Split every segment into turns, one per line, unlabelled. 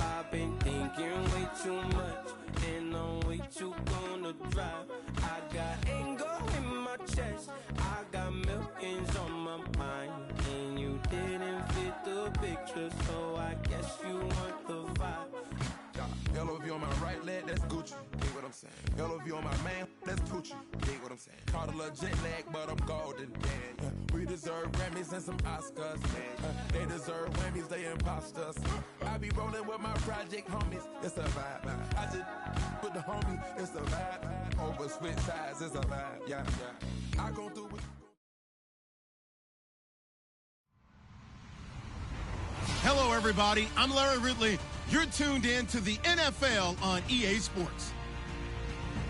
I've been thinking way too much, and I'm way too gonna drive. I got anger in my chest, I got millions on my mind, and you didn't fit the picture, so I guess you want the vibe.
LOV on my right leg, that's Gucci. Dig what I'm saying? LOV on my man, that's Gucci. Dig what I'm saying? Caught a little jet lag, but I'm golden. Yeah. We deserve Grammys and some Oscars. They deserve Grammys, they imposters. I be rolling with my project homies. It's a vibe. I just with the homie. It's a vibe. Over switch sides, it's a vibe. Yeah. I go through with.
Hello, everybody. I'm Larry Ridley. You're tuned in to the NFL on EA Sports.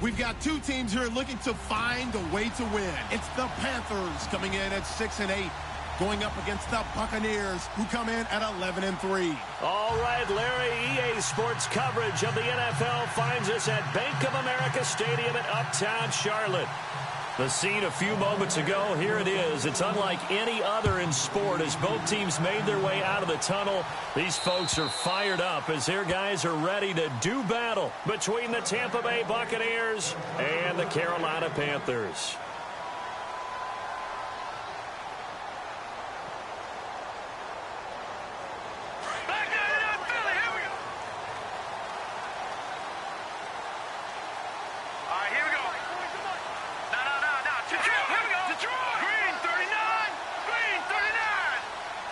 We've got two teams here looking to find a way to win. It's the Panthers coming in at 6-8, going up against the Buccaneers, who come in at 11-3.
All right, Larry, EA Sports coverage of the NFL finds us at Bank of America Stadium in Uptown Charlotte. The scene a few moments ago, here it is. It's unlike any other in sport as both teams made their way out of the tunnel. These folks are fired up as their guys are ready to do battle between the Tampa Bay Buccaneers and the Carolina Panthers.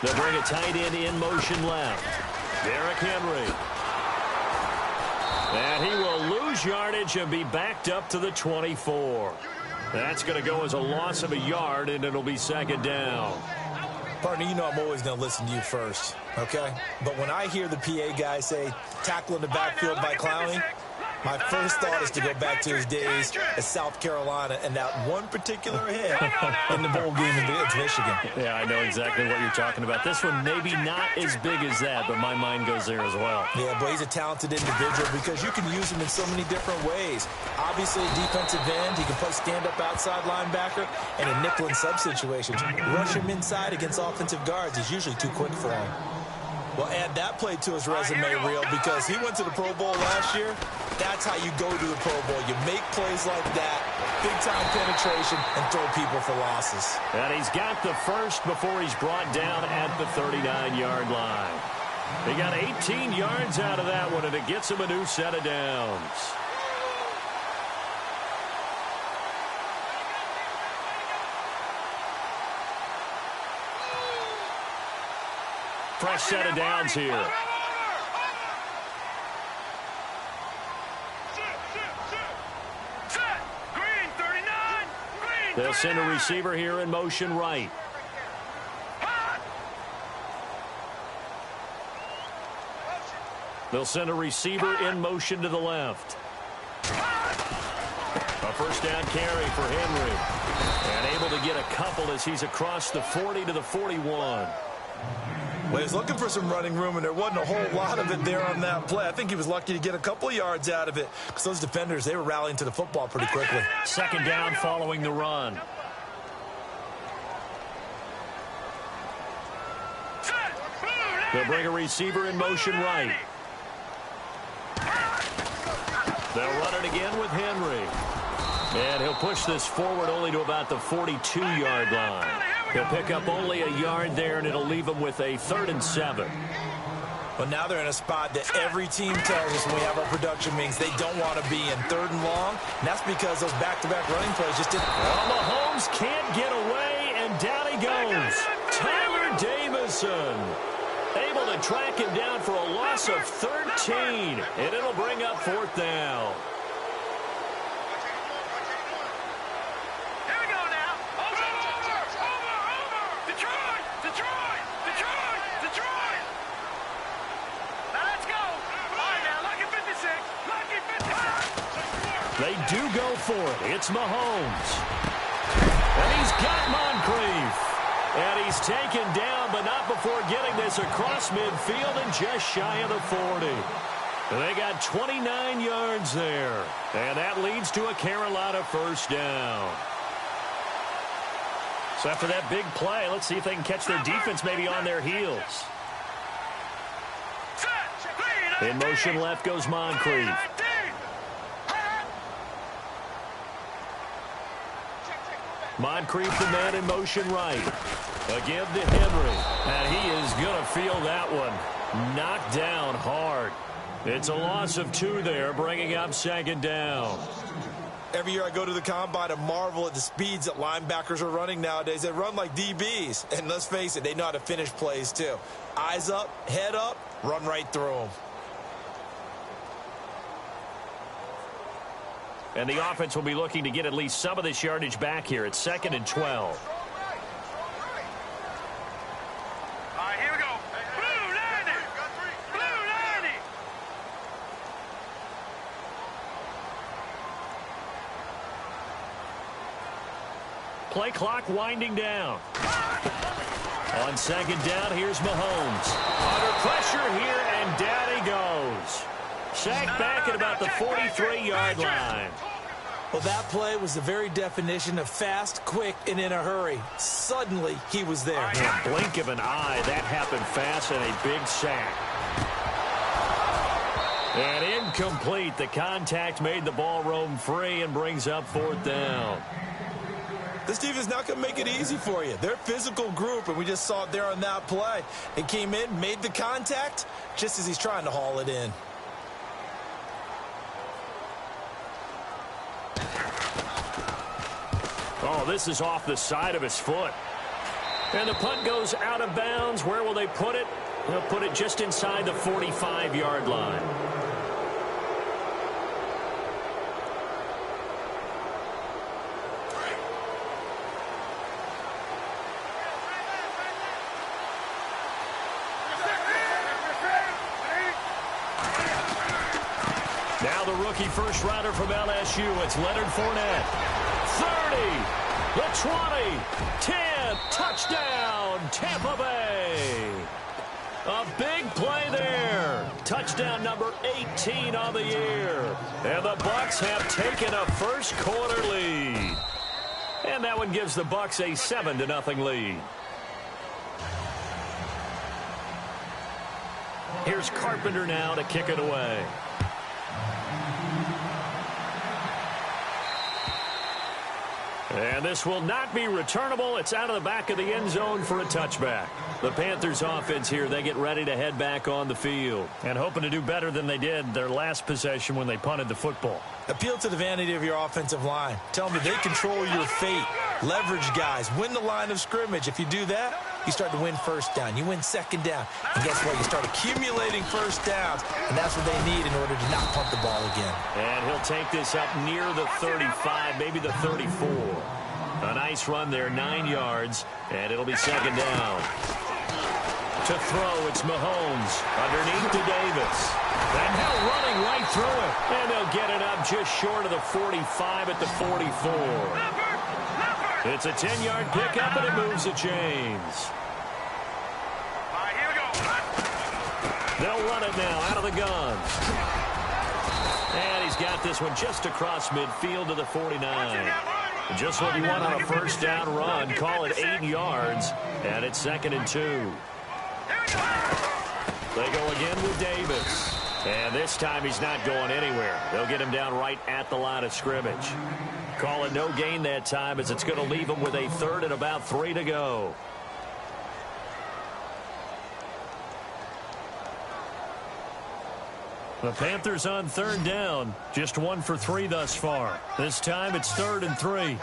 They'll bring a tight end in motion left. Derrick Henry. And he will lose yardage and be backed up to the 24. That's going to go as a loss of a yard, and it'll be second down.
Partner, you know I'm always going to listen to you first, okay? But when I hear the PA guy say, tackle in the backfield by Clowney, my first thought is to go back to his days at South Carolina and that one particular hit in the bowl game against Michigan.
Yeah, I know exactly what you're talking about. This one maybe not as big as that, but my mind goes there as well.
Yeah, but he's a talented individual because you can use him in so many different ways. Obviously, a defensive end. He can play stand-up outside linebacker and in nickel and sub situations. Rush him inside against offensive guards. He's usually too quick for him. Well, add that play to his resume reel because he went to the Pro Bowl last year. That's how you go to the Pro Bowl. You make plays like that, big-time penetration, and throw people for losses.
And he's got the first before he's brought down at the 39-yard line. He got 18 yards out of that one, and it gets him a new set of downs. Fresh set of downs here. They'll send a receiver here in motion right. They'll send a receiver in motion to the left. A first down carry for Henry. And able to get a couple as he's across the 40 to the 41.
Well, he was looking for some running room, and there wasn't a whole lot of it there on that play. I think he was lucky to get a couple of yards out of it because those defenders, they were rallying to the football pretty quickly.
Second down following the run. They'll bring a receiver in motion right. They'll run it again with Henry. And he'll push this forward only to about the 42-yard line. He'll pick up only a yard there, and it'll leave him with a 3rd and 7.
But now they're in a spot that every team tells us when we have our production meetings they don't want to be in 3rd and long. And that's because those back-to-back running plays just didn't.
Well, Mahomes can't get away, and down he goes. Tyler Davison able to track him down for a loss of 13, and it'll bring up 4th down. They do go for it. It's Mahomes. And he's got Moncrief. And he's taken down, but not before getting this across midfield and just shy of the 40. And they got 29 yards there. And that leads to a Carolina first down. So after that big play, let's see if they can catch their defense maybe on their heels. In motion left goes Moncrief. Moncrief, the man in motion right. A give to Henry. And he is going to feel that one. Knocked down hard. It's a loss of 2 there, bringing up second down.
Every year I go to the combine and marvel at the speeds that linebackers are running nowadays. They run like DBs. And let's face it, they know how to finish plays too. Eyes up, head up, run right through them.
And the offense will be looking to get at least some of this yardage back here. It's 2nd and 12. Play clock winding down. On second down, here's Mahomes. Under pressure here, and down he goes. Sacked back at about the 43-yard line.
Well, that play was the very definition of fast, quick, and in a hurry. Suddenly, he was there.
Yeah, blink of an eye, that happened fast, and a big sack. And incomplete. The contact made the ball roam free and brings up 4th down.
This team is not going to make it easy for you. They're a physical group, and we just saw it there on that play. He came in, made the contact, just as he's trying to haul it in.
Oh, this is off the side of his foot. And the punt goes out of bounds. Where will they put it? They'll put it just inside the 45-yard line. Now the rookie first rounder from LSU, it's Leonard Fournette. 30, the 20, 10, touchdown, Tampa Bay. A big play there. Touchdown number 18 on the year. And the Bucs have taken a first quarter lead. And that one gives the Bucs a 7-0 lead. Here's Carpenter now to kick it away. And this will not be returnable. It's out of the back of the end zone for a touchback. The Panthers offense here, they get ready to head back on the field and hoping to do better than they did their last possession when they punted the football.
Appeal to the vanity of your offensive line. Tell me they control your fate. Leverage guys. Win the line of scrimmage. If you do that, you start to win first down. You win second down. And guess what? You start accumulating first downs. And that's what they need in order to not punt the ball again.
And he'll take this up near the 35, maybe the 34. A nice run there, 9 yards. And it'll be second down. To throw, it's Mahomes. Underneath to Davis. And now running right through it. And they'll get it up just short of the 45 at the 44. It's a 10-yard pickup, and it moves the chains. They'll run it now out of the gun. And he's got this one just across midfield to the 49. Just what you want on a first down run. Call it 8 yards, and it's 2nd and 2. They go again with Davis. And this time he's not going anywhere. They'll get him down right at the line of scrimmage. Call it no gain that time as it's going to leave him with a 3rd and about 3 to go. The Panthers on 3rd down. Just 1 for 3 thus far. This time it's 3rd and 3.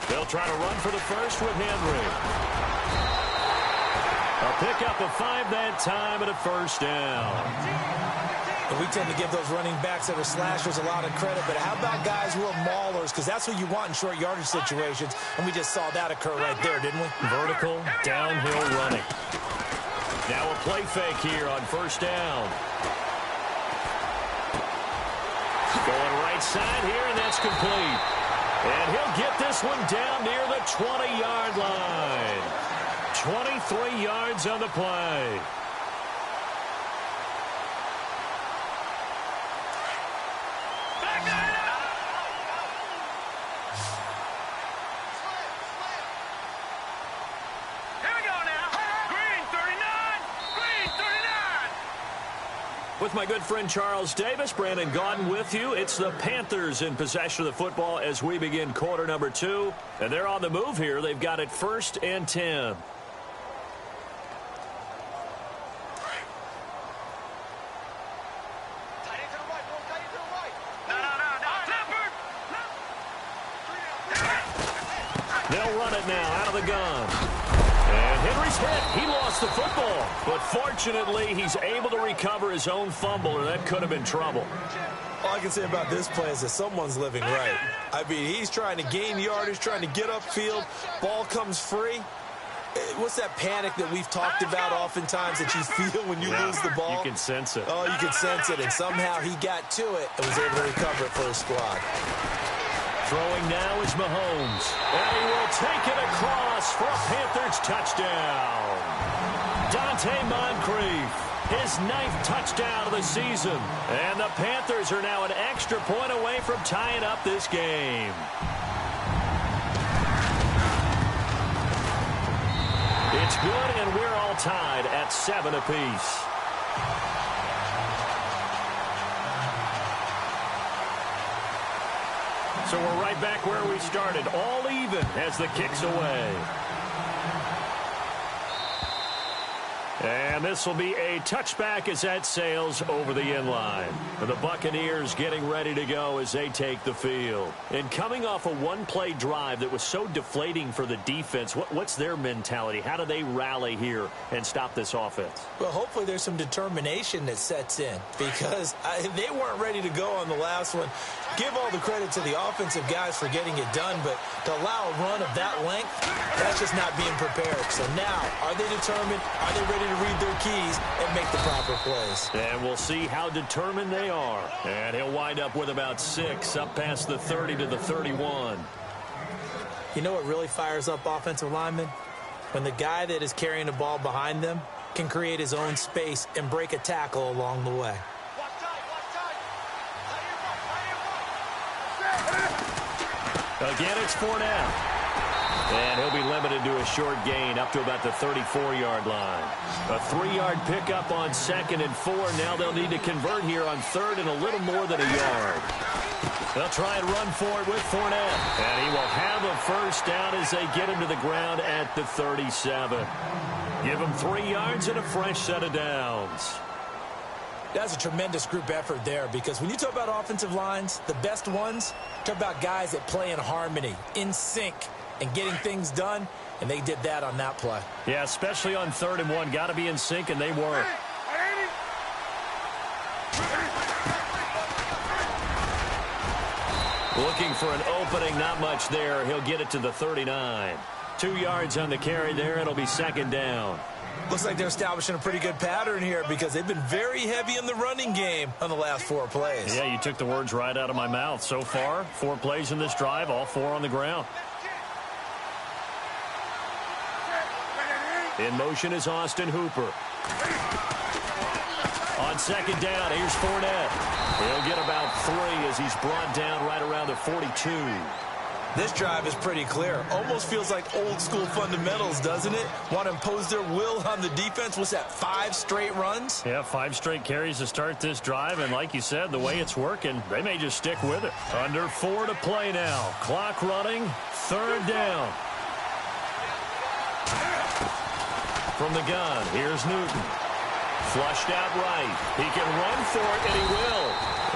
They'll try to run for the first with Henry. A pickup of 5 that time and a first down.
And we tend to give those running backs that are slashers a lot of credit, but how about guys who are maulers? Because that's what you want in short yardage situations, and we just saw that occur right there, didn't we?
Vertical, downhill running. Now a play fake here on first down. Going right side here, and that's complete. And he'll get this one down near the 20-yard line. 23 yards on the play. With my good friend Charles Davis, Brandon Gaudin with you. It's the Panthers in possession of the football as we begin quarter number 2. And they're on the move here. They've got it 1st and 10. They'll run it now out of the gun. And Henry's hit. He lost the football. But fortunately, he's able to recover his own fumble, or that could have been trouble.
All I can say about this play is that someone's living right. I mean, he's trying to gain yardage, trying to get upfield. Ball comes free. What's that panic that we've talked about oftentimes that you feel when you lose the ball?
You can sense it.
Oh, you can sense it. And somehow he got to it and was able to recover it for his squad.
Throwing now is Mahomes. And he will take it across for a Panthers touchdown. Dante Moncrief, his 9th touchdown of the season. And the Panthers are now an extra point away from tying up this game. It's good, and we're all tied at 7 apiece. So we're right back where we started, all even as the kick's away. And this will be a touchback as that sails over the end line. The Buccaneers getting ready to go as they take the field. And coming off a one-play drive that was so deflating for the defense, what's their mentality? How do they rally here and stop this offense?
Well, hopefully there's some determination that sets in because they weren't ready to go on the last one. Give all the credit to the offensive guys for getting it done, but to allow a run of that length, that's just not being prepared. So now, are they determined? Are they ready to read their keys and make the proper plays?
And we'll see how determined they are. And he'll wind up with about 6 up past the 30 to the 31.
You know what really fires up offensive linemen? When the guy that is carrying the ball behind them can create his own space and break a tackle along the way.
Again, it's Fournette. And he'll be limited to a short gain up to about the 34-yard line. A 3-yard pickup on 2nd and 4. Now they'll need to convert here on 3rd and a little more than a yard. They'll try and run for it with Fournette. And he will have a first down as they get him to the ground at the 37. Give him 3 yards and a fresh set of downs.
That's a tremendous group effort there because when you talk about offensive lines, the best ones, talk about guys that play in harmony, in sync, and getting things done, and they did that on that play.
Yeah, especially on 3rd and 1. Got to be in sync, and they were. Looking for an opening, not much there. He'll get it to the 39. 2 yards on the carry there. It'll be 2nd down.
Looks like they're establishing a pretty good pattern here because they've been very heavy in the running game on the last 4 plays.
Yeah, you took the words right out of my mouth. So far, 4 plays in this drive, all 4 on the ground. In motion is Austin Hooper. On 2nd down, here's Fournette. He'll get about 3 as he's brought down right around the 42.
This drive is pretty clear. Almost feels like old school fundamentals, doesn't it? Want to impose their will on the defense. What's that, 5 straight runs?
Yeah, 5 straight carries to start this drive. And like you said, the way it's working, they may just stick with it. Under 4 to play now. Clock running. 3rd down. From the gun, here's Newton. Flushed out right. He can run for it, and he will.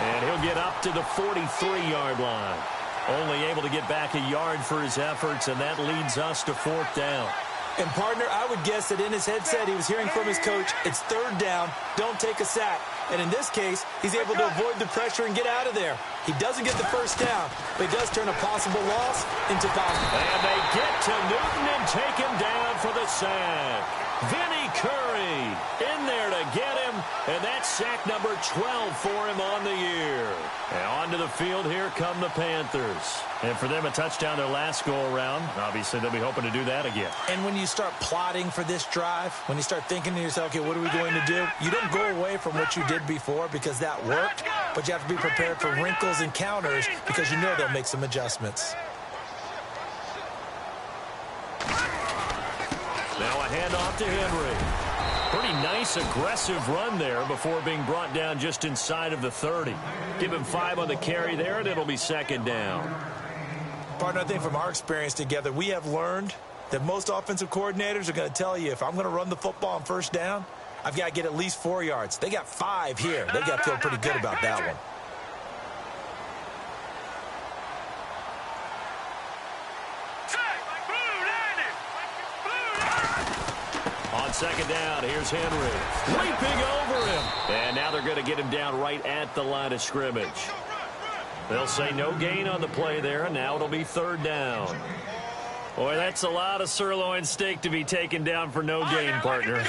And he'll get up to the 43-yard line. Only able to get back a yard for his efforts, and that leads us to 4th down.
And, partner, I would guess that in his headset he was hearing from his coach, it's 3rd down, don't take a sack. And in this case, he's able to avoid the pressure and get out of there. He doesn't get the first down, but he does turn a possible loss into positive.
And they get to Newton and take him down for the sack. Vinny Curry in there to get him, and that's sack number 12 for him on the year. And onto the field, here come the Panthers. And for them, a touchdown their last go-around. Obviously, they'll be hoping to do that again.
And when you start plotting for this drive, when you start thinking to yourself, okay, what are we going to do? You don't go away from what you did before because that worked, but you have to be prepared for wrinkles and counters because you know they'll make some adjustments.
Now a handoff to Henry. Pretty nice, aggressive run there before being brought down just inside of the 30. Give him 5 on the carry there, and it'll be second down.
Partner, I think from our experience together, we have learned that most offensive coordinators are going to tell you, if I'm going to run the football on first down, I've got to get at least 4 yards. They got 5 here. They've got to feel pretty good about that one.
On second down, here's Henry. Leaping over him. And now they're going to get him down right at the line of scrimmage. They'll say no gain on the play there, and now it'll be third down. Boy, that's a lot of sirloin steak to be taken down for no gain, partner.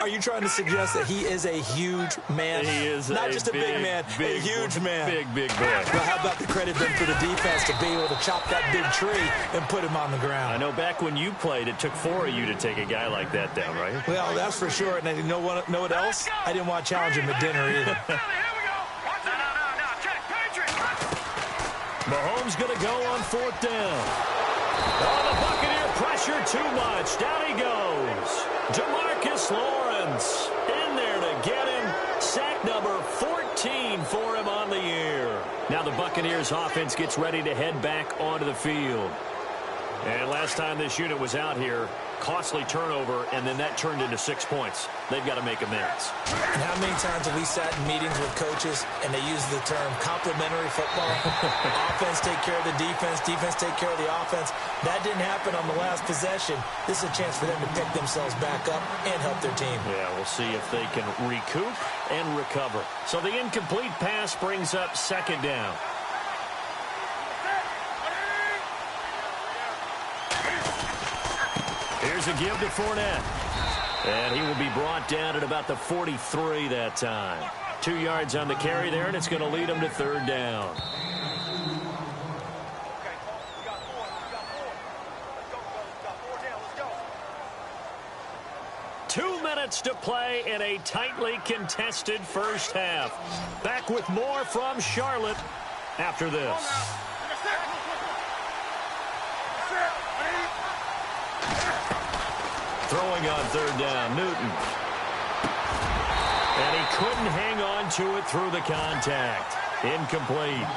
Are you trying to suggest that he is a huge man?
He is
not just a big man, a huge man.
Big boy.
Well, how about the credit then for the defense to be able to chop that big tree and put him on the ground?
I know back when you played, it took 4 of you to take a guy like that down, right?
Well, that's for sure. And you know what else? I didn't want to challenge him at dinner either.
Mahomes going to go on fourth down. Oh, the Buccaneer pressure too much. Down he goes. Demarcus Lawrence in there to get him. Sack number 14 for him on the year. Now the Buccaneers offense gets ready to head back onto the field. And last time this unit was out here, costly turnover, and then that turned into 6 points. They've got to make amends.
And how many times have we sat in meetings with coaches and they use the term complementary football? Offense take care of the defense, defense take care of the offense. That didn't happen on the last possession. This is a chance for them to pick themselves back up and help their team.
Yeah, we'll see if they can recoup and recover. So the incomplete pass brings up second down. Here's a give to Fournette. And he will be brought down at about the 43 that time. 2 yards on the carry there, and it's going to lead him to third down. Two minutes to play in a tightly contested first half. Back with more from Charlotte after this. Throwing on third down, Newton. And he couldn't hang on to it through the contact. Incomplete.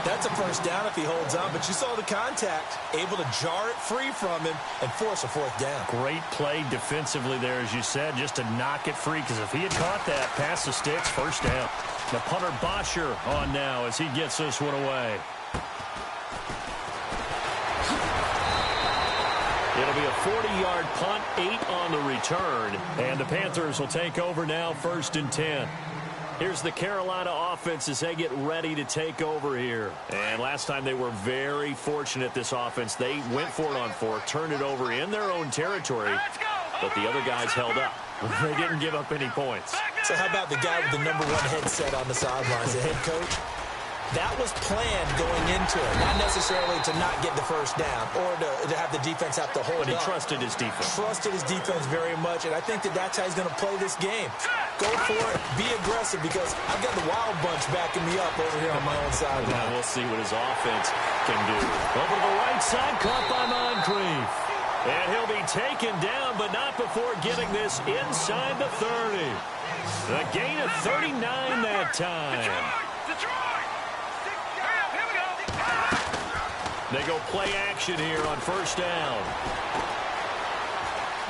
That's a first down if he holds on, but you saw the contact. Able to jar it free from him and force a fourth down.
Great play defensively there, as you said, just to knock it free, because if he had caught that, past the sticks, first down. The punter Bosher on now as he gets this one away. It'll be a 40-yard punt, 8 on the return, and the Panthers will take over now, 1st and 10. Here's the Carolina offense as they get ready to take over here. And last time they were very fortunate, this offense. They went for it on 4, turned it over in their own territory, but the other guys held up. They didn't give up any points.
So how about the guy with the #1 headset on the sidelines, the head coach? That was planned going into it, not necessarily to not get the first down or to have the defense have to hold up.
But he trusted his defense.
Trusted his defense very much, and I think that's how he's going to play this game. Go for it, be aggressive, because I've got the Wild Bunch backing me up over here on my own sideline.
Now we'll see what his offense can do. Over to the right side, caught by Moncrief. And he'll be taken down, but not before getting this inside the 30. The gain of 39 that time. They go play action here on first down.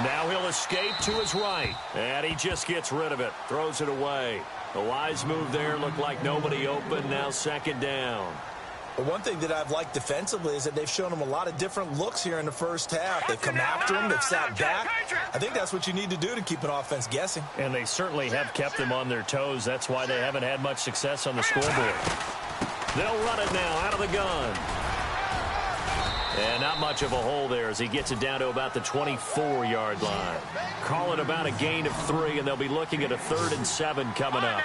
Now he'll escape to his right. And he just gets rid of it. Throws it away. A wise move there. Looked like nobody open. Now second down.
But one thing that I've liked defensively is that they've shown him a lot of different looks here in the first half. They've come after him. They've sat back. I think that's what you need to do to keep an offense guessing.
And they certainly have kept them on their toes. That's why they haven't had much success on the scoreboard. They'll run it now out of the gun. And not much of a hole there as he gets it down to about the 24-yard line. Call it about a gain of 3, and they'll be looking at a 3rd and 7 coming up.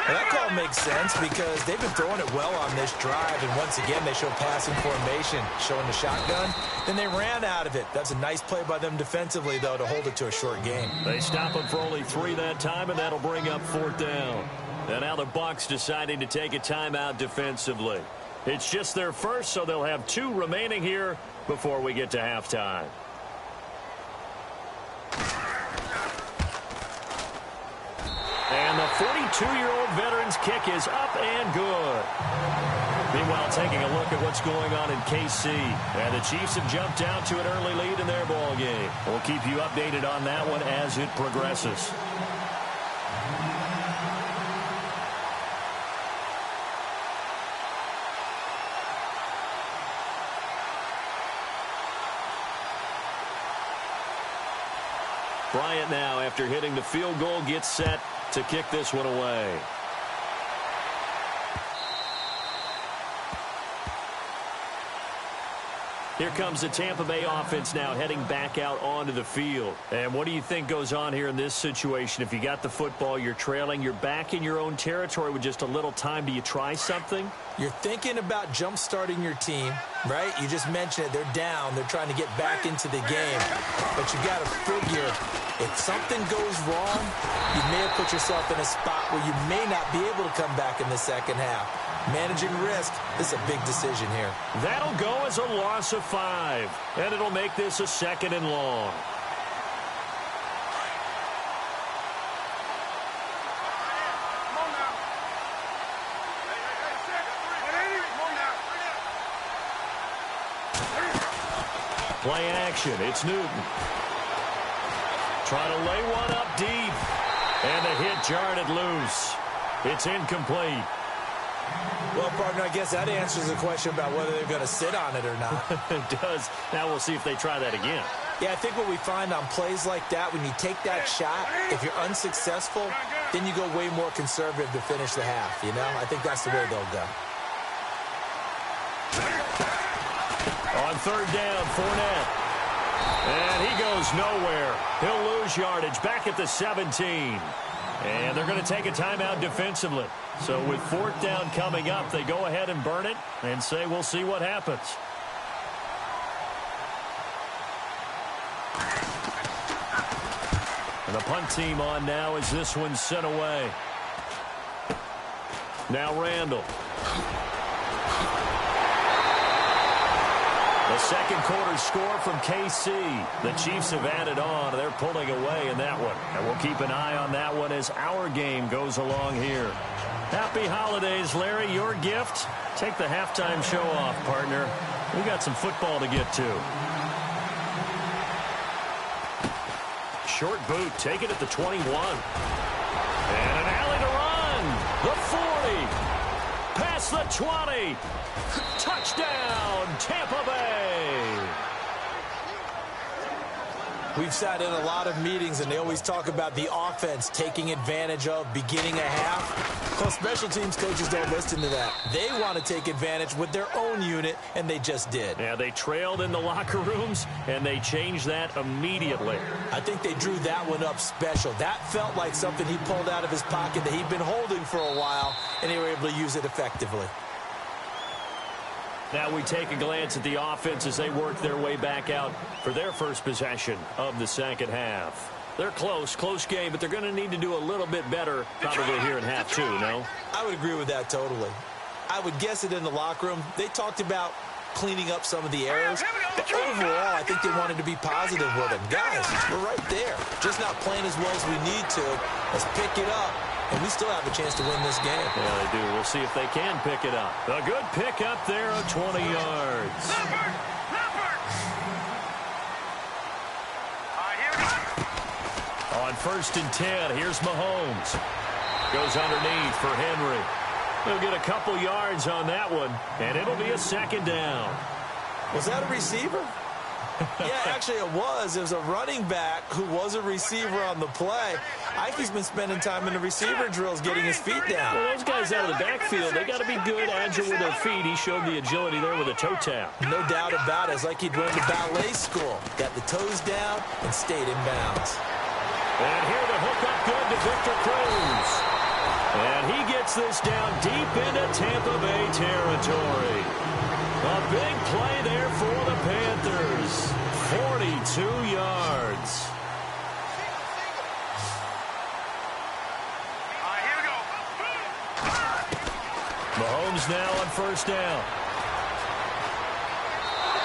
Well, that call makes sense because they've been throwing it well on this drive, and once again they show passing formation, showing the shotgun. Then they ran out of it. That's a nice play by them defensively, though, to hold it to a short game.
They stop him for only 3 that time, and that'll bring up 4th down. And now the Bucs deciding to take a timeout defensively. It's just their first, so they'll have 2 remaining here before we get to halftime. 42-year-old veteran's kick is up and good. Meanwhile, taking a look at what's going on in KC. And the Chiefs have jumped out to an early lead in their ball game. We'll keep you updated on that one as it progresses. Bryant now, after hitting the field goal, gets set to kick this one away. Here comes the Tampa Bay offense now heading back out onto the field. And what do you think goes on here in this situation? If you got the football, you're trailing, you're back in your own territory with just a little time. Do you try something?
You're thinking about jump-starting your team, right? You just mentioned it. They're down. They're trying to get back into the game. But you got to figure, if something goes wrong, you may have put yourself in a spot where you may not be able to come back in the second half. Managing risk, this is a big decision here.
That'll go as a loss of 5, and it'll make this a 2nd and long. Play action, it's Newton. Trying to lay one up deep, and the hit jarred it loose. It's incomplete.
Well, partner, I guess that answers the question about whether they're going to sit on it or not.
It does. Now we'll see if they try that again.
Yeah, I think what we find on plays like that, when you take that shot, if you're unsuccessful, then you go way more conservative to finish the half, you know? I think that's the way they'll go.
On 3rd down, Fournette. And he goes nowhere. He'll lose yardage back at the 17. And they're going to take a timeout defensively. So with 4th down coming up, they go ahead and burn it and say we'll see what happens. And the punt team on now as this one's sent away. Now Randall. The second quarter score from KC. The Chiefs have added on. They're pulling away in that one. And we'll keep an eye on that one as our game goes along here. Happy holidays, Larry. Your gift? Take the halftime show off, partner. We got some football to get to. Short boot, take it at the 21. And an alley to run. The 40. Past the 20. Touchdown, Tampa Bay.
We've sat in a lot of meetings, and they always talk about the offense taking advantage of beginning a half. Well, special teams coaches don't listen to that. They want to take advantage with their own unit, and they just did.
Yeah, they trailed in the locker rooms, and they changed that immediately.
I think they drew that one up special. That felt like something he pulled out of his pocket that he'd been holding for a while, and they were able to use it effectively.
Now we take a glance at the offense as they work their way back out for their first possession of the second half. They're close game, but they're going to need to do a little bit better probably here in half 2, no?
I would agree with that totally. I would guess it in the locker room. They talked about cleaning up some of the errors, but overall, I think they wanted to be positive with them. Guys, we're right there. Just not playing as well as we need to. Let's pick it up. And we still have a chance to win this game.
Yeah, they do. We'll see if they can pick it up. A good pick up there of 20 yards. On 1st and 10, here's Mahomes. Goes underneath for Henry. They'll get a couple yards on that one, and it'll be a 2nd down.
Was that a receiver? Yeah, actually it was. It was a running back who was a receiver on the play. I think he's been spending time in the receiver drills getting his feet down.
Well, those guys out of the backfield, they got to be good, agile with their feet. He showed the agility there with a toe tap.
No doubt about it. It's like he'd went to ballet school. Got the toes down and stayed in bounds.
And here the hook up good to Victor Cruz. And he gets this down deep into Tampa Bay territory. A big play there for the Panthers. 42 yards. Mahomes now on 1st down.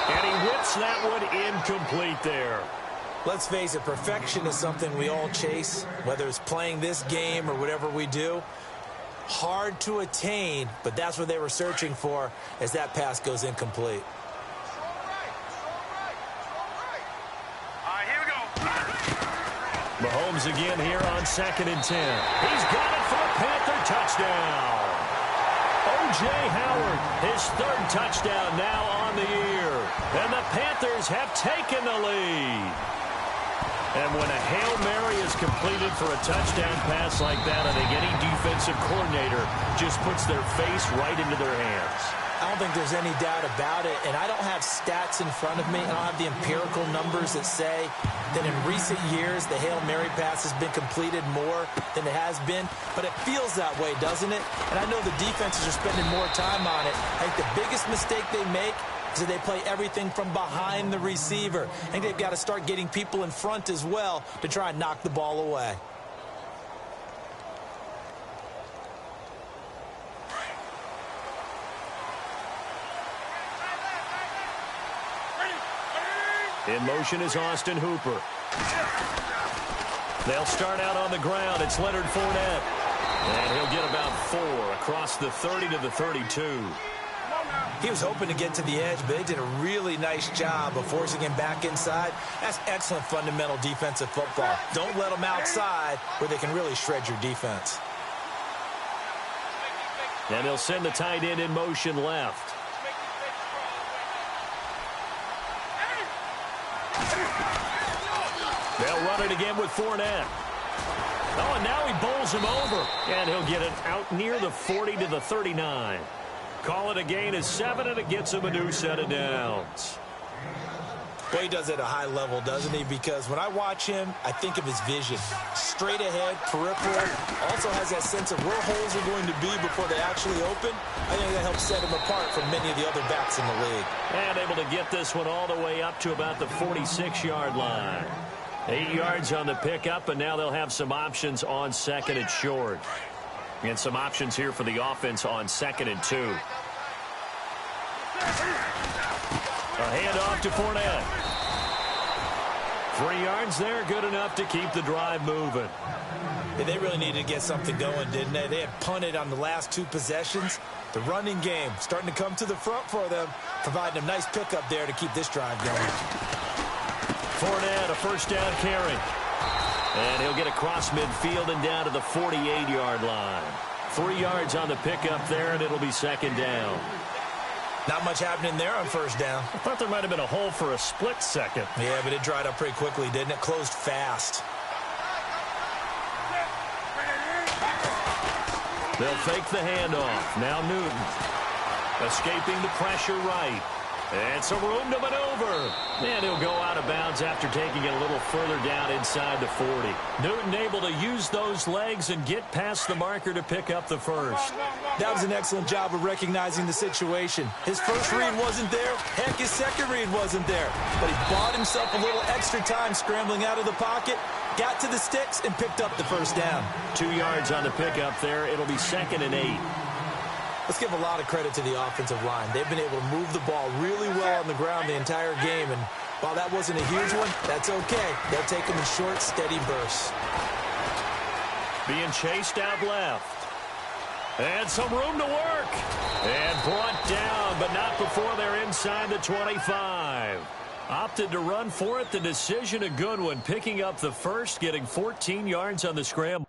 And he whips that one incomplete there.
Let's face it, perfection is something we all chase, whether it's playing this game or whatever we do. Hard to attain, but that's what they were searching for as that pass goes incomplete.
Mahomes again here on 2nd and 10. He's got it for a Panther touchdown. O.J. Howard, his 3rd touchdown now on the year. And the Panthers have taken the lead. And when a Hail Mary is completed for a touchdown pass like that, I think any defensive coordinator just puts their face right into their hands.
I don't think there's any doubt about it, and I don't have stats in front of me. I don't have the empirical numbers that say that in recent years the Hail Mary pass has been completed more than it has been, but it feels that way, doesn't it? And I know the defenses are spending more time on it. I think the biggest mistake they make is that they play everything from behind the receiver. I think they've got to start getting people in front as well to try and knock the ball away.
In motion is Austin Hooper. They'll start out on the ground. It's Leonard Fournette. And he'll get about 4 across the 30 to the 32.
He was hoping to get to the edge, but they did a really nice job of forcing him back inside. That's excellent fundamental defensive football. Don't let them outside where they can really shred your defense.
And they'll send the tight end in motion left. They'll run it again with Fournette. Oh, and now he bowls him over. And he'll get it out near the 40 to the 39. Call it a gain of 7, and it gets him a new set of downs.
Well, he does it at a high level, doesn't he? Because when I watch him, I think of his vision. Straight ahead, peripheral. Also has that sense of where holes are going to be before they actually open. I think that helps set him apart from many of the other backs in the league.
And able to get this one all the way up to about the 46-yard line. 8 yards on the pickup, and now they'll have some options on 2nd and short. And some options here for the offense on 2nd and 2. A handoff to Fournette. 3 yards there, good enough to keep the drive moving.
Yeah, they really needed to get something going, didn't they? They had punted on the last 2 possessions. The running game starting to come to the front for them, providing a nice pickup there to keep this drive going.
Fournette, a first down carry. And he'll get across midfield and down to the 48-yard line. 3 yards on the pickup there, and it'll be 2nd down.
Not much happening there on first down.
I thought there might have been a hole for a split second.
Yeah, but it dried up pretty quickly, didn't it? Closed fast.
They'll fake the handoff. Now Newton. Escaping the pressure right. And some room to maneuver. And he'll go out of bounds after taking it a little further down inside the 40. Newton able to use those legs and get past the marker to pick up the first.
That was an excellent job of recognizing the situation. His first read wasn't there. Heck, his second read wasn't there. But he bought himself a little extra time scrambling out of the pocket, got to the sticks, and picked up the first down.
2 yards on the pickup there. It'll be 2nd and 8.
Let's give a lot of credit to the offensive line. They've been able to move the ball really well on the ground the entire game, and while that wasn't a huge one, that's okay. They'll take them in short, steady bursts.
Being chased out left. And some room to work. And brought down, but not before they're inside the 25. Opted to run for it. The decision a good one. Picking up the first, getting 14 yards on the scramble.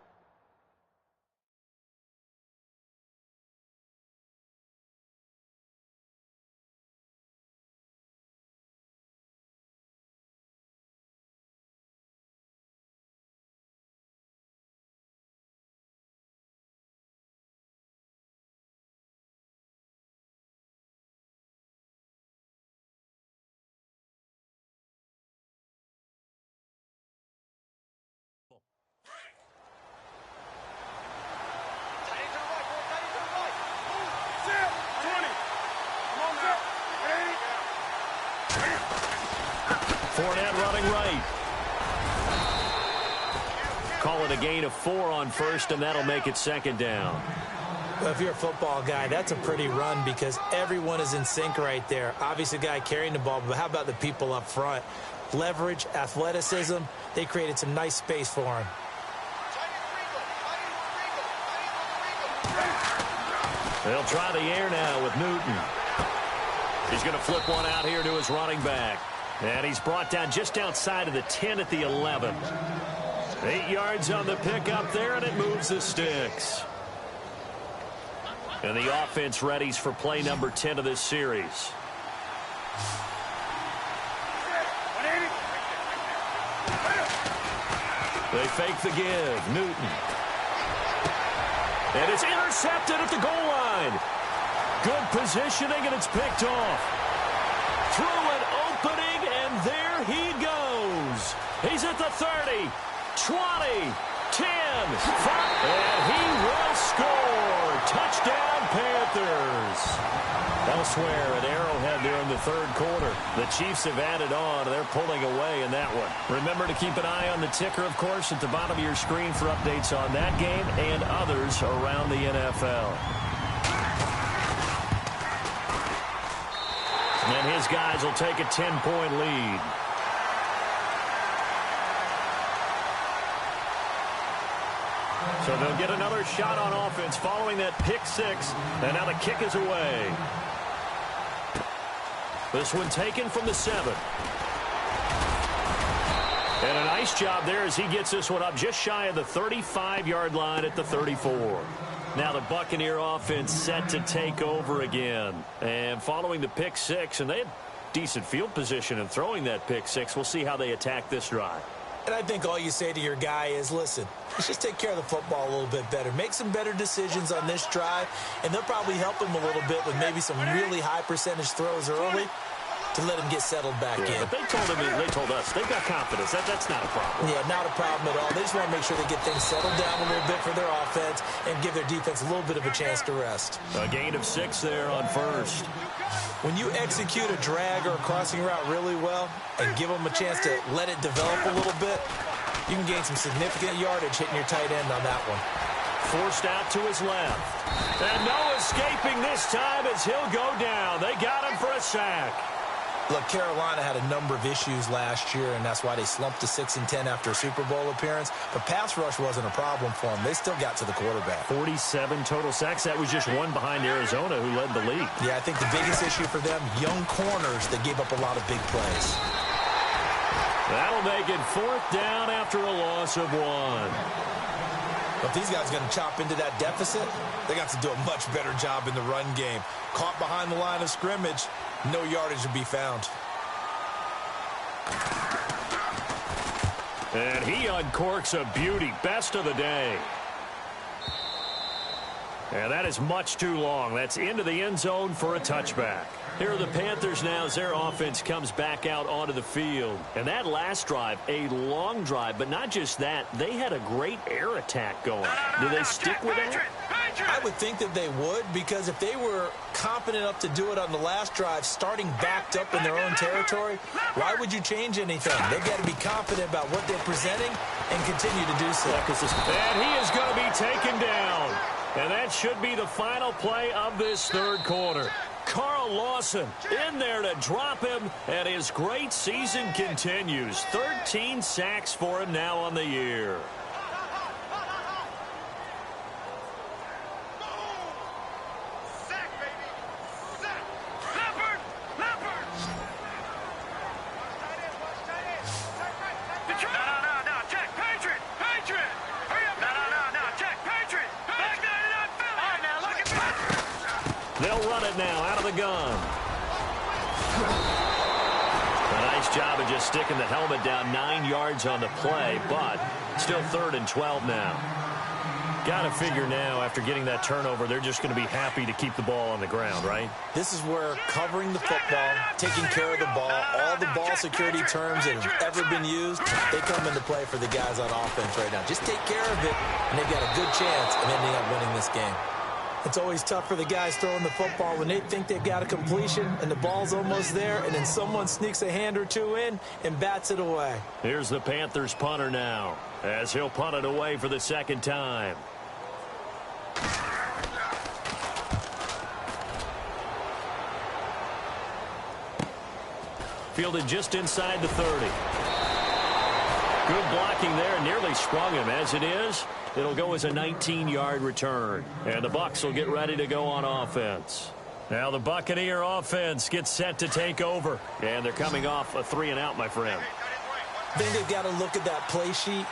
Fournette running right. Call it a gain of 4 on first, and that'll make it 2nd down.
Well, if you're a football guy, that's a pretty run because everyone is in sync right there. Obviously, the guy carrying the ball, but how about the people up front? leverage, athleticism. They created some nice space for him.
They'll try the air now with Newton. He's going to flip one out here to his running back. And he's brought down just outside of the 10 at the 11. 8 yards on the pickup there, and it moves the sticks. And the offense readies for play number 10 of this series. They fake the give. Newton. And it's intercepted at the goal line. Good positioning, and it's picked off. Through an opening, and there he goes. He's at the 30, 20, 10, 5, and he will score. Touchdown, Panthers. Elsewhere at Arrowhead there in the third quarter. The Chiefs have added on. They're pulling away in that one. Remember to keep an eye on the ticker, of course, at the bottom of your screen for updates on that game and others around the NFL. And his guys will take a 10-point lead. So they'll get another shot on offense following that pick six. And now the kick is away. This one taken from the 7. And a nice job there as he gets this one up just shy of the 35-yard line at the 34. Now the Buccaneer offense set to take over again. And following the pick six, and they had decent field position in throwing that pick six. We'll see how they attack this drive.
And I think all you say to your guy is, listen, let's just take care of the football a little bit better. Make some better decisions on this drive, and they'll probably help him a little bit with maybe some really high percentage throws early to let him get settled back in.
But they told us they've got confidence. That's not a problem.
Yeah, not a problem at all. They just want to make sure they get things settled down a little bit for their offense and give their defense a little bit of a chance to rest.
A gain of 6 there on first.
When you execute a drag or a crossing route really well and give them a chance to let it develop a little bit, you can gain some significant yardage hitting your tight end on that one.
Forced out to his left. And no escaping this time as he'll go down. They got him for a sack.
Look, Carolina had a number of issues last year, and that's why they slumped to 6-10 after a Super Bowl appearance. But pass rush wasn't a problem for them. They still got to the quarterback.
47 total sacks. That was just one behind Arizona, who led the league.
Yeah, I think the biggest issue for them, young corners that gave up a lot of big plays.
That'll make it 4th down after a loss of 1.
But these guys are going to chop into that deficit. They got to do a much better job in the run game. Caught behind the line of scrimmage, no yardage to be found.
And he uncorks a beauty. Best of the day. And that is much too long. That's into the end zone for a touchback. Here are the Panthers now as their offense comes back out onto the field. And that last drive, a long drive, but not just that. They had a great air attack going. Do they stick with that?
I would think that they would, because if they were confident enough to do it on the last drive, starting backed up in their own territory, why would you change anything? They've got to be confident about what they're presenting and continue to do so.
And he is going to be taken down. And that should be the final play of this third quarter. Carl Lawson in there to drop him, and his great season continues. 13 sacks for him now on the year. They'll run it now out of the gun. A nice job of just sticking the helmet down 9 yards on the play, but still 3rd and 12 now. Got to figure now, after getting that turnover, they're just going to be happy to keep the ball on the ground, right?
This is where covering the football, taking care of the ball, all the ball security terms that have ever been used, they come into play for the guys on offense right now. Just take care of it, and they've got a good chance of ending up winning this game. It's always tough for the guys throwing the football when they think they've got a completion and the ball's almost there, and then someone sneaks a hand or two in and bats it away.
Here's the Panthers punter now, as he'll punt it away for the second time. Fielded just inside the 30. Good blocking there, nearly sprung him. As it is, it'll go as a 19-yard return. And the Bucs will get ready to go on offense. Now the Buccaneer offense gets set to take over. And they're coming off a 3-and-out, my friend.
I think they've got to look at that play sheet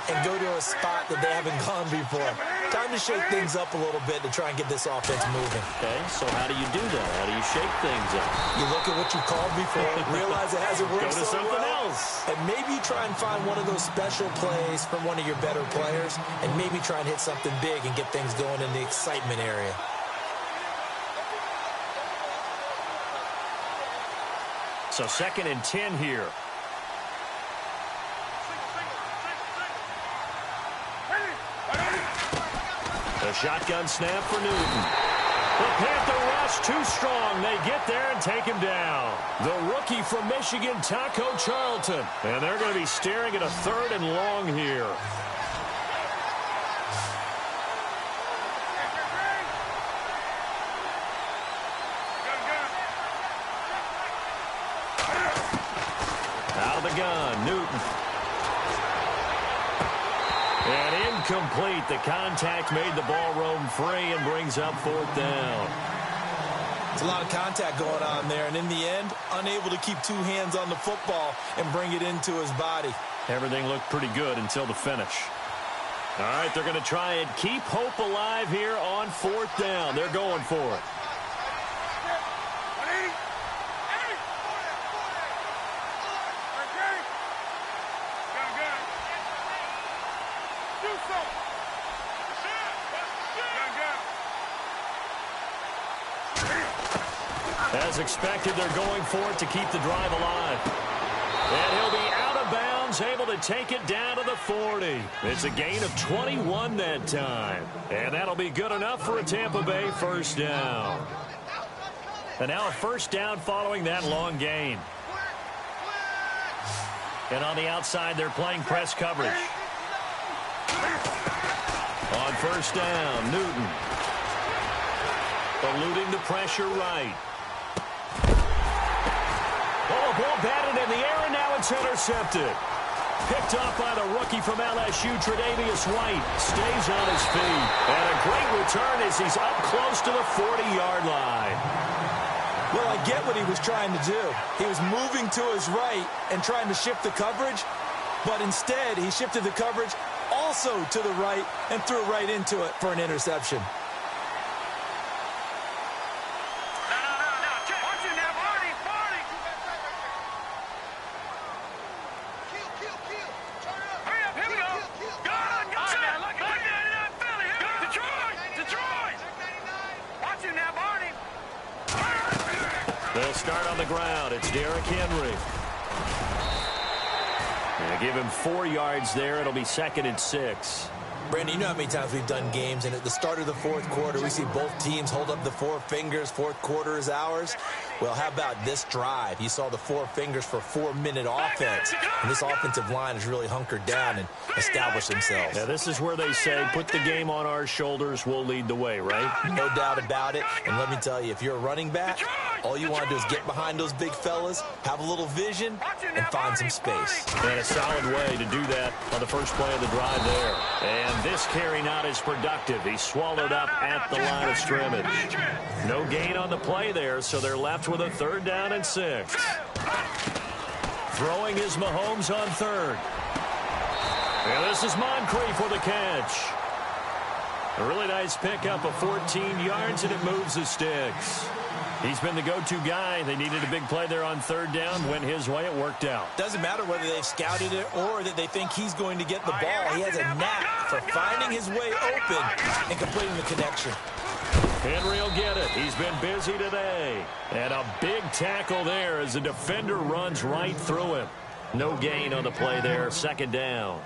and go to a spot that they haven't gone before. Time to shake things up a little bit to try and get this offense moving.
Okay, so how do you do that? How do you shake things up?
You look at what you called before, realize it hasn't worked
Go to something else.
and maybe try and find one of those special plays from one of your better players, and maybe try and hit something big and get things going in the excitement area.
So 2nd and 10 here. The shotgun snap for Newton. The Panther rush too strong. They get there and take him down. The rookie from Michigan, Taco Charlton. And they're going to be staring at a 3rd and long here. Out of the gun, Newton. And incomplete. The contact made the ball roam free and brings up 4th down.
It's a lot of contact going on there, and in the end, unable to keep 2 hands on the football and bring it into his body.
Everything looked pretty good until the finish. All right, they're going to try and keep hope alive here on 4th down. They're going for it. As expected, they're going for it to keep the drive alive. And he'll be out of bounds, able to take it down to the 40. It's a gain of 21 that time. And that'll be good enough for a Tampa Bay 1st down. And now a 1st down following that long gain. And on the outside, they're playing press coverage. On 1st down, Newton. Eluding the pressure right. Oh, ball batted in the air, and now it's intercepted. Picked off by the rookie from LSU, Tre'Davious White. Stays on his feet. And a great return as he's up close to the 40-yard line.
Well, I get what he was trying to do. He was moving to his right and trying to shift the coverage, but instead he shifted the coverage also to the right and threw right into it for an interception.
They'll start on the ground. It's Derrick Henry. And give him 4 yards there. It'll be 2nd and 6.
Brandon, you know how many times we've done games, and at the start of the 4th quarter, we see both teams hold up the 4 fingers. 4th quarter is ours. Well, how about this drive? You saw the 4 fingers for 4-minute offense. And this offensive line has really hunkered down and established themselves.
Now, this is where they say, put the game on our shoulders, we'll lead the way, right?
No doubt about it. And let me tell you, if you're a running back, all you want to do is get behind those big fellas, have a little vision, and find some space.
And a solid way to do that on the first play of the drive there. And this carry not as productive. He's swallowed up at the line of scrimmage. No gain on the play there, so they're left with a 3rd down and 6. Throwing is Mahomes on 3rd. And this is Moncrief for the catch. A really nice pickup of 14 yards, and it moves the sticks. He's been the go-to guy. They needed a big play there on 3rd down. Went his way. It worked out.
Doesn't matter whether they've scouted it or that they think he's going to get the ball. He has a knack for finding his way open and completing the connection.
Henry will get it. He's been busy today. And a big tackle there as the defender runs right through him. No gain on the play there. 2nd down.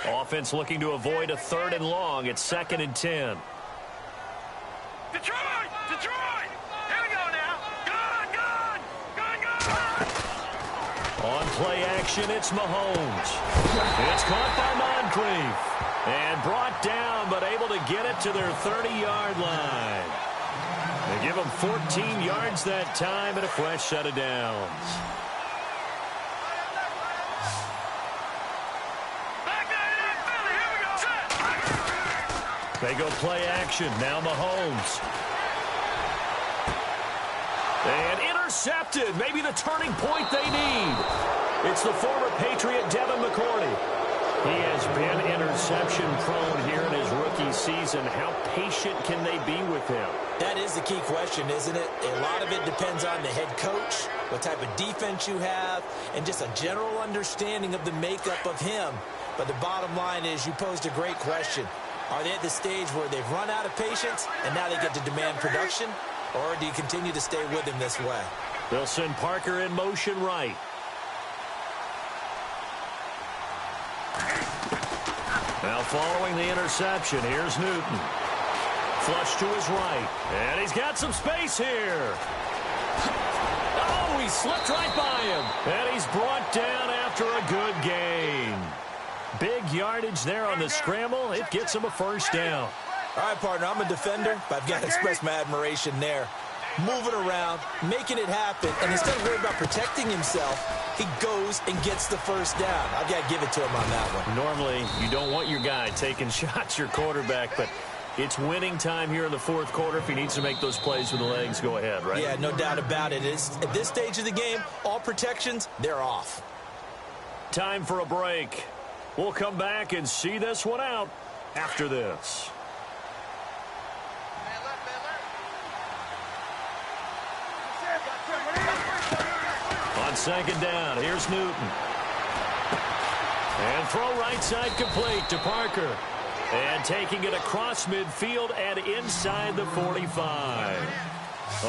Offense looking to avoid a 3rd and long. It's 2nd and 10.
Detroit! Detroit! Here we go now. Gun!
On play action, it's Mahomes. It's caught by Moncrief. And brought down, but able to get it to their 30-yard line. They give them 14 yards that time and a fresh set of downs. They go play action. Now Mahomes. And intercepted. Maybe the turning point they need. It's the former Patriot Devin McCourty. He has been interception-prone here in his rookie season. How patient can they be with him?
That is the key question, isn't it? A lot of it depends on the head coach, what type of defense you have, and just a general understanding of the makeup of him. But the bottom line is you posed a great question. Are they at the stage where they've run out of patience and now they get to demand production? Or do you continue to stay with him this way?
They'll send Parker in motion right. Now following the interception, here's Newton. Flush to his right. And he's got some space here. Oh, he slipped right by him. And he's brought down after a good gain. Big yardage there on the scramble. It gets him a first down.
All right, partner, I'm a defender, but I've got to express my admiration there. Moving around, making it happen, and instead of worrying about protecting himself, he goes and gets the first down. I've got to give it to him on that one.
Normally, you don't want your guy taking shots, your quarterback, but it's winning time here in the fourth quarter. If he needs to make those plays with the legs, go ahead, right?
Yeah, no doubt about it. At this stage of the game, all protections, they're off.
Time for a break. We'll come back and see this one out after this. On second down, here's Newton. And throw right side complete to Parker. And taking it across midfield and inside the 45.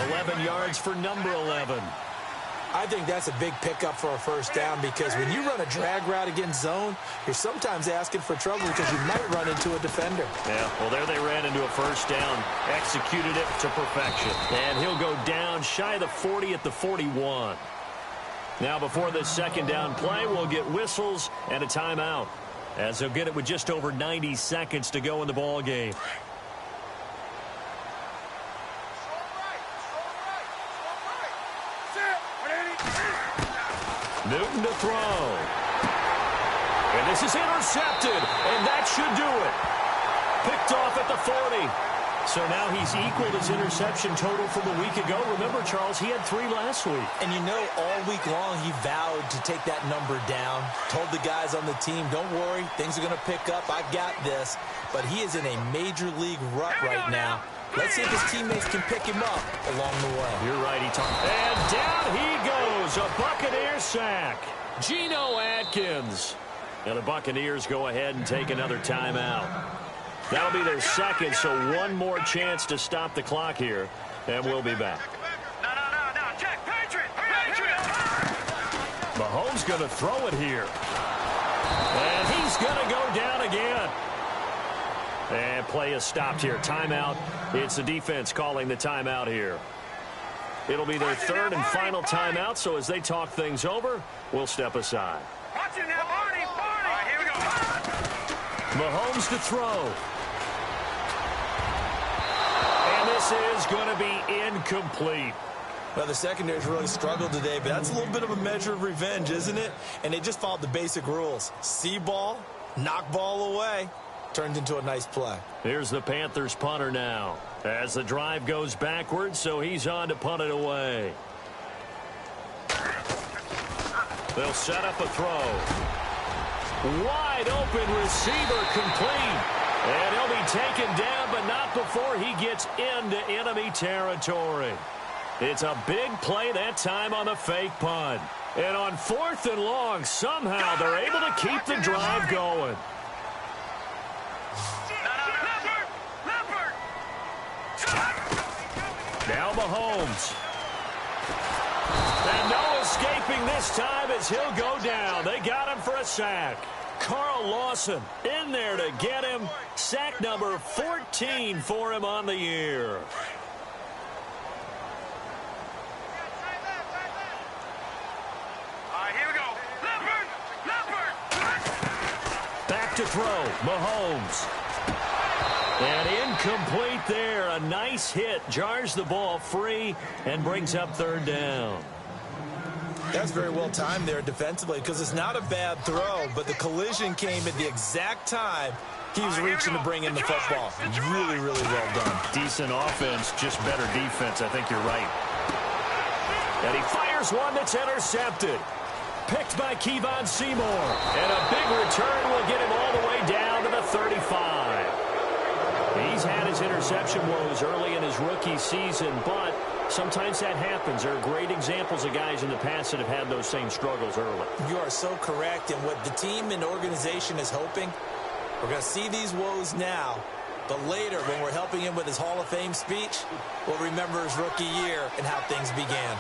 11 yards for number 11.
I think that's a big pickup for a first down because when you run a drag route against zone, you're sometimes asking for trouble because you might run into a defender.
Yeah, well, there they ran into a first down, executed it to perfection. And he'll go down shy of the 40 at the 41. Now, before this second down play, we'll get whistles and a timeout, as they'll get it with just over 90 seconds to go in the ball game. Newton to throw. And this is intercepted, and that should do it. Picked off at the 40. So now he's equaled his interception total from a week ago. Remember, Charles, he had 3 last week.
And you know, all week long he vowed to take that number down. Told the guys on the team, don't worry, things are going to pick up. I've got this. But he is in a major league rut right now. Let's see if his teammates can pick him up along the way.
You're right, he talked. And down he goes, a Buccaneer sack. Geno Atkins. And the Buccaneers go ahead and take another timeout. That'll be their second, so one more chance to stop the clock here, and we'll be back.
No, check, Patriot!
Mahomes going to throw it here. And he's going to go down again. And play is stopped here. Timeout. It's the defense calling the timeout here. It'll be their third and final timeout, so as they talk things over, we'll step aside.
Watch it now, Barney! All right, here we go.
Mahomes to throw. And this is going to be incomplete.
Well, the secondary's really struggled today, but that's a little bit of a measure of revenge, isn't it? And they just followed the basic rules. See ball, knock ball away. Turned into a nice play.
Here's the Panthers punter now. As the drive goes backwards, so he's on to punt it away. They'll set up a throw. Wide open receiver complete. And he'll be taken down, but not before he gets into enemy territory. It's a big play that time on the fake punt. And on 4th and long, somehow they're able to keep the drive going. Now Mahomes. And no escaping this time as he'll go down. They got him for a sack. Carl Lawson in there to get him. Sack number 14 for him on the year.
All right, here we go. Leopard!
Back to throw. Mahomes. And incomplete there. A nice hit. Jars the ball free and brings up 3rd down.
That's very well timed there defensively because it's not a bad throw, but the collision came at the exact time He was reaching to bring in the football. Really, really well done.
Decent offense, just better defense. I think you're right. And he fires one that's intercepted. Picked by Kevon Seymour. And a big return will get him all the way down to the 35. He's had his interception woes early in his rookie season, but sometimes that happens. There are great examples of guys in the past that have had those same struggles early.
You are so correct. And what the team and organization is hoping, we're going to see these woes now, but later when we're helping him with his Hall of Fame speech, we'll remember his rookie year and how things began.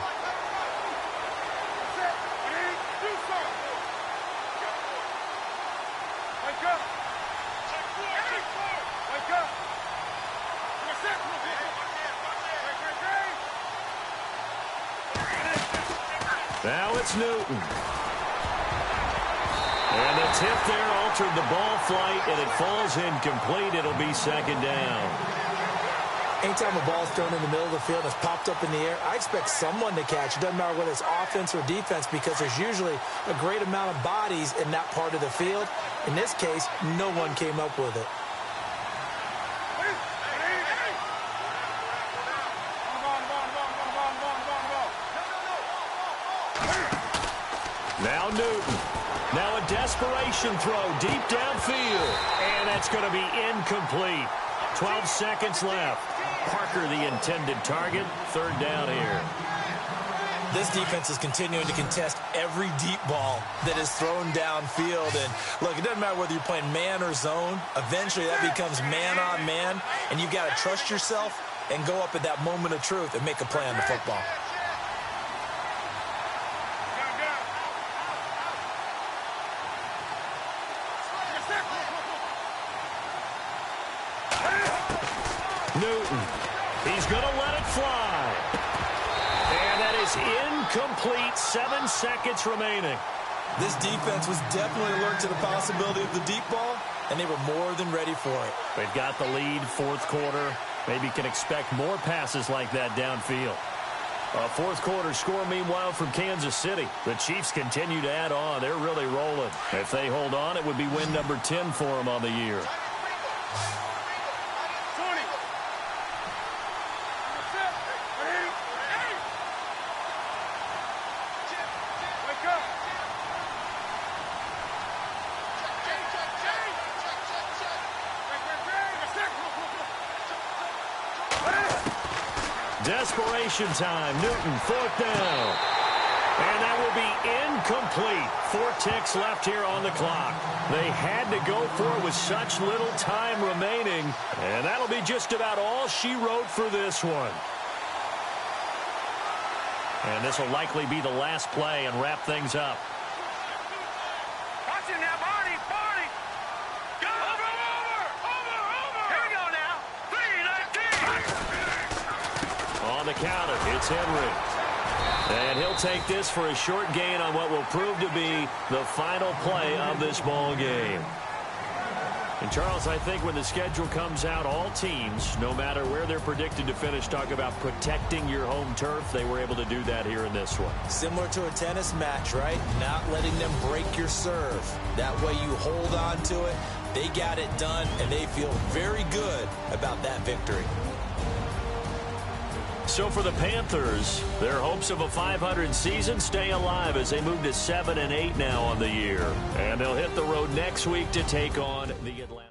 Now it's Newton. And the tip there altered the ball flight, and it falls incomplete. It'll be second down.
Anytime a ball's thrown in the middle of the field and it's popped up in the air, I expect someone to catch. It doesn't matter whether it's offense or defense, because there's usually a great amount of bodies in that part of the field. In this case, no one came up with it.
Now Newton. Now a desperation throw deep downfield. And that's going to be incomplete. 12 seconds left. Parker the intended target. Third down here.
This defense is continuing to contest every deep ball that is thrown downfield. And look, it doesn't matter whether you're playing man or zone. Eventually that becomes man on man. And you've got to trust yourself and go up at that moment of truth and make a play on the football.
Newton. He's going to let it fly. And that is incomplete. 7 seconds remaining.
This defense was definitely alert to the possibility of the deep ball, and they were more than ready for it.
They've got the lead, fourth quarter. Maybe can expect more passes like that downfield. A fourth quarter score, meanwhile, from Kansas City. The Chiefs continue to add on. They're really rolling. If they hold on, it would be win number 10 for them on the year. Desperation time. Newton, fourth down. And that will be incomplete. 4 ticks left here on the clock. They had to go for it with such little time remaining. And that'll be just about all she wrote for this one. And this will likely be the last play and wrap things up.
Watch it now, Barney. Go over. Here we go now. 3-19.
On the counter, it's Henry. And he'll take this for a short gain on what will prove to be the final play of this ball game. And, Charles, I think when the schedule comes out, all teams, no matter where they're predicted to finish, talk about protecting your home turf. They were able to do that here in this one.
Similar to a tennis match, right? Not letting them break your serve. That way you hold on to it. They got it done, and they feel very good about that victory.
So for the Panthers, their hopes of a 500 season stay alive as they move to 7-8 now on the year. And they'll hit the road next week to take on the Atlanta.